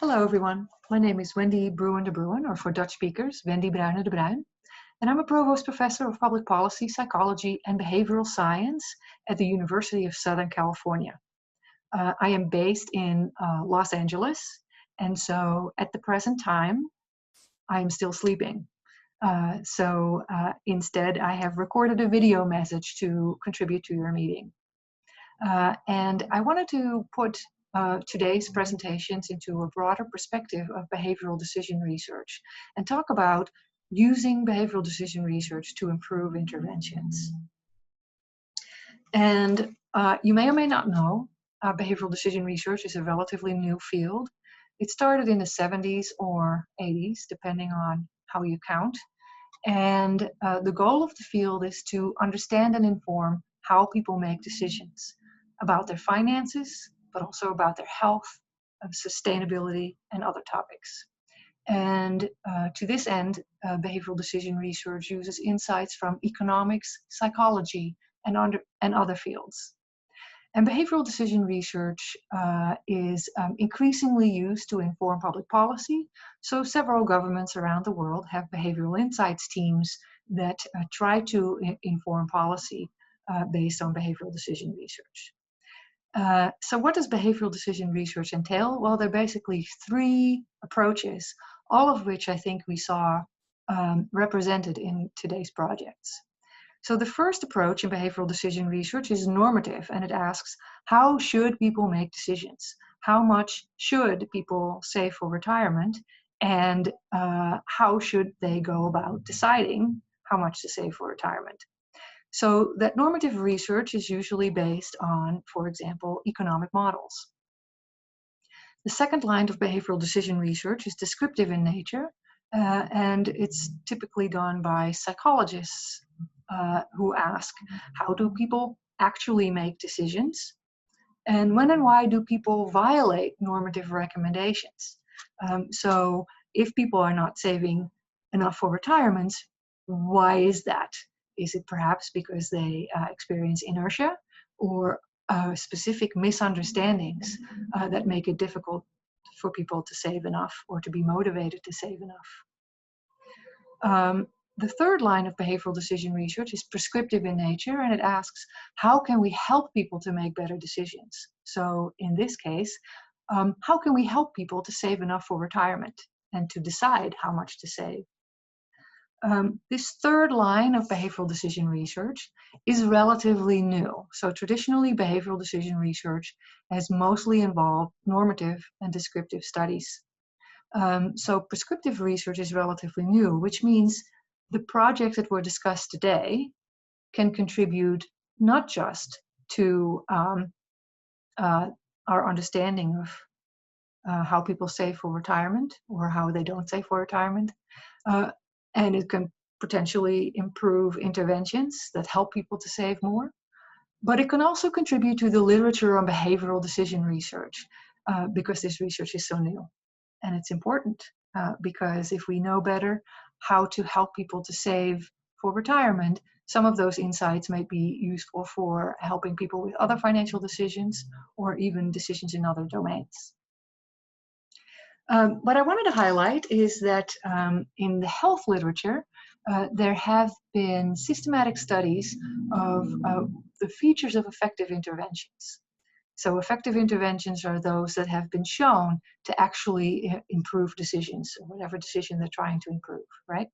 Hello everyone, my name is Wändi Bruine de Bruin, or for Dutch speakers, Wändi Bruine de Bruin, and I'm a Provost Professor of Public Policy, Psychology and Behavioral Science at the University of Southern California. I am based in Los Angeles, and so at the present time, I am still sleeping. Instead, I have recorded a video message to contribute to your meeting. And I wanted to put today's presentations into a broader perspective of behavioral decision research and talk about using behavioral decision research to improve interventions. And you may or may not know, behavioral decision research is a relatively new field. It started in the 70s or 80s, depending on how you count. And the goal of the field is to understand and inform how people make decisions about their finances, but also about their health, sustainability, and other topics. And to this end, behavioral decision research uses insights from economics, psychology, and other fields. And behavioral decision research is increasingly used to inform public policy. So several governments around the world have behavioral insights teams that try to inform policy based on behavioral decision research. So what does behavioral decision research entail? Well, there are basically three approaches, all of which I think we saw represented in today's projects. So the first approach in behavioral decision research is normative, and it asks, how should people make decisions? How much should people save for retirement? And how should they go about deciding how much to save for retirement? So that normative research is usually based on, for example, economic models. The second line of behavioral decision research is descriptive in nature, and it's typically done by psychologists who ask, how do people actually make decisions? And when and why do people violate normative recommendations? So if people are not saving enough for retirement, why is that? Is it perhaps because they experience inertia or specific misunderstandings that make it difficult for people to save enough or to be motivated to save enough? The third line of behavioral decision research is prescriptive in nature, and it asks, how can we help people to make better decisions? So in this case, how can we help people to save enough for retirement and to decide how much to save? This third line of behavioral decision research is relatively new. So traditionally, behavioral decision research has mostly involved normative and descriptive studies. So prescriptive research is relatively new, which means the projects that were discussed today can contribute not just to our understanding of how people save for retirement or how they don't save for retirement, and it can potentially improve interventions that help people to save more. But it can also contribute to the literature on behavioral decision research because this research is so new. And it's important because if we know better how to help people to save for retirement, some of those insights might be useful for helping people with other financial decisions or even decisions in other domains. What I wanted to highlight is that in the health literature, there have been systematic studies of the features of effective interventions. So effective interventions are those that have been shown to actually improve decisions, or whatever decision they're trying to improve, right?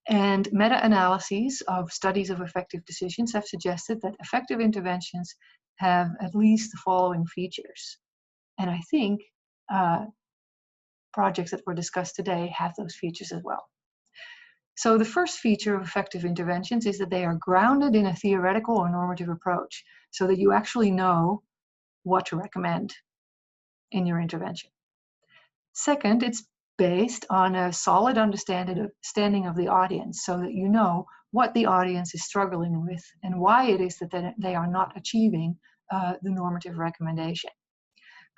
And meta-analyses of studies of effective decisions have suggested that effective interventions have at least the following features. And I think projects that were discussed today have those features as well. So the first feature of effective interventions is that they are grounded in a theoretical or normative approach, so that you actually know what to recommend in your intervention. Second, it's based on a solid understanding of the audience, so that you know what the audience is struggling with and why it is that they are not achieving the normative recommendation.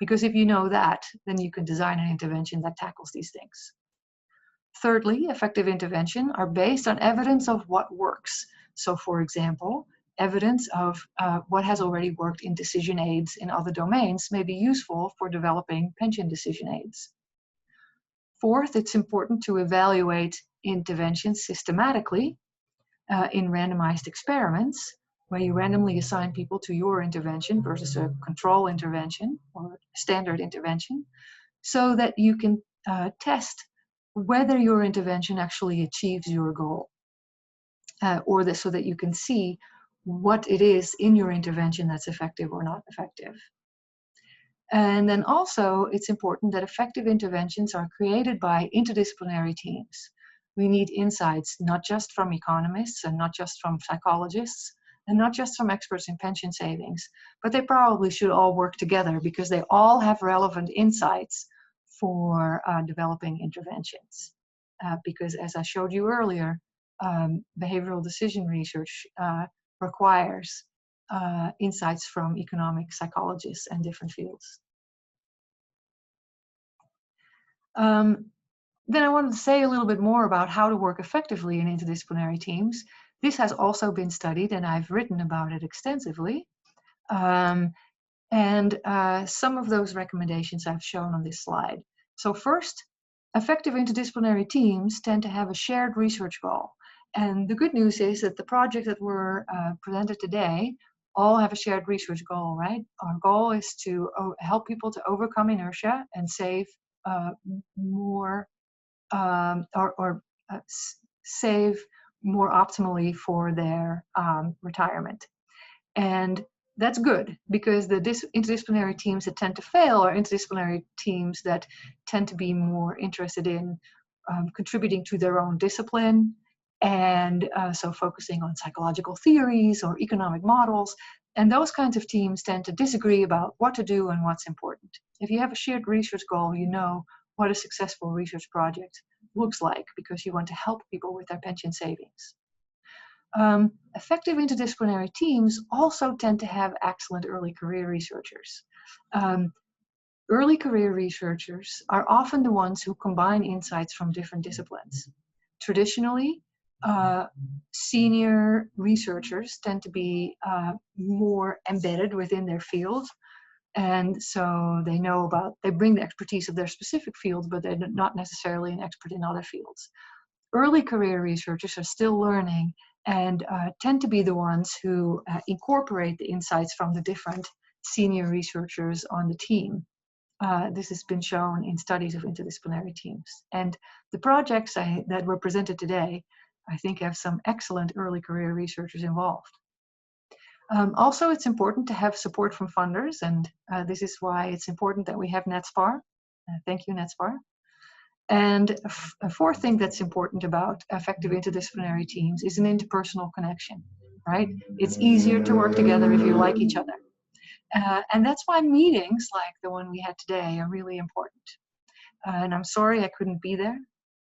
Because if you know that, then you can design an intervention that tackles these things. Thirdly, effective interventions are based on evidence of what works. So for example, evidence of what has already worked in decision aids in other domains may be useful for developing pension decision aids. Fourth, it's important to evaluate interventions systematically in randomized experiments, where you randomly assign people to your intervention versus a control intervention or standard intervention, so that you can test whether your intervention actually achieves your goal, so that you can see what it is in your intervention that's effective or not effective. And then also, it's important that effective interventions are created by interdisciplinary teams. We need insights not just from economists and not just from psychologists and not just from experts in pension savings, but they probably should all work together because they all have relevant insights for developing interventions. Because as I showed you earlier, behavioral decision research requires insights from economic psychologists and different fields. Then I wanted to say a little bit more about how to work effectively in interdisciplinary teams. This has also been studied, and I've written about it extensively. Some of those recommendations I've shown on this slide. So first, effective interdisciplinary teams tend to have a shared research goal. And the good news is that the projects that were presented today all have a shared research goal, right? Our goal is to help people to overcome inertia and save more save more optimally for their retirement. And that's good because the interdisciplinary teams that tend to fail are interdisciplinary teams that tend to be more interested in contributing to their own discipline, and so focusing on psychological theories or economic models. And those kinds of teams tend to disagree about what to do and what's important. If you have a shared research goal, you know what a successful research project looks like because you want to help people with their pension savings. Effective interdisciplinary teams also tend to have excellent early career researchers. Early career researchers are often the ones who combine insights from different disciplines. Traditionally, senior researchers tend to be more embedded within their field, and so they bring the expertise of their specific field, but they're not necessarily an expert in other fields. Early career researchers are still learning and tend to be the ones who incorporate the insights from the different senior researchers on the team. This has been shown in studies of interdisciplinary teams. And the projects that were presented today, I think, have some excellent early career researchers involved. Also, it's important to have support from funders, and this is why it's important that we have NETSPAR. Thank you, NETSPAR. And a fourth thing that's important about effective interdisciplinary teams is an interpersonal connection, right? It's easier to work together if you like each other. And that's why meetings like the one we had today are really important. And I'm sorry I couldn't be there,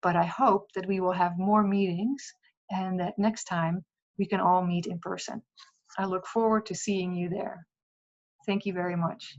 but I hope that we will have more meetings and that next time we can all meet in person. I look forward to seeing you there. Thank you very much.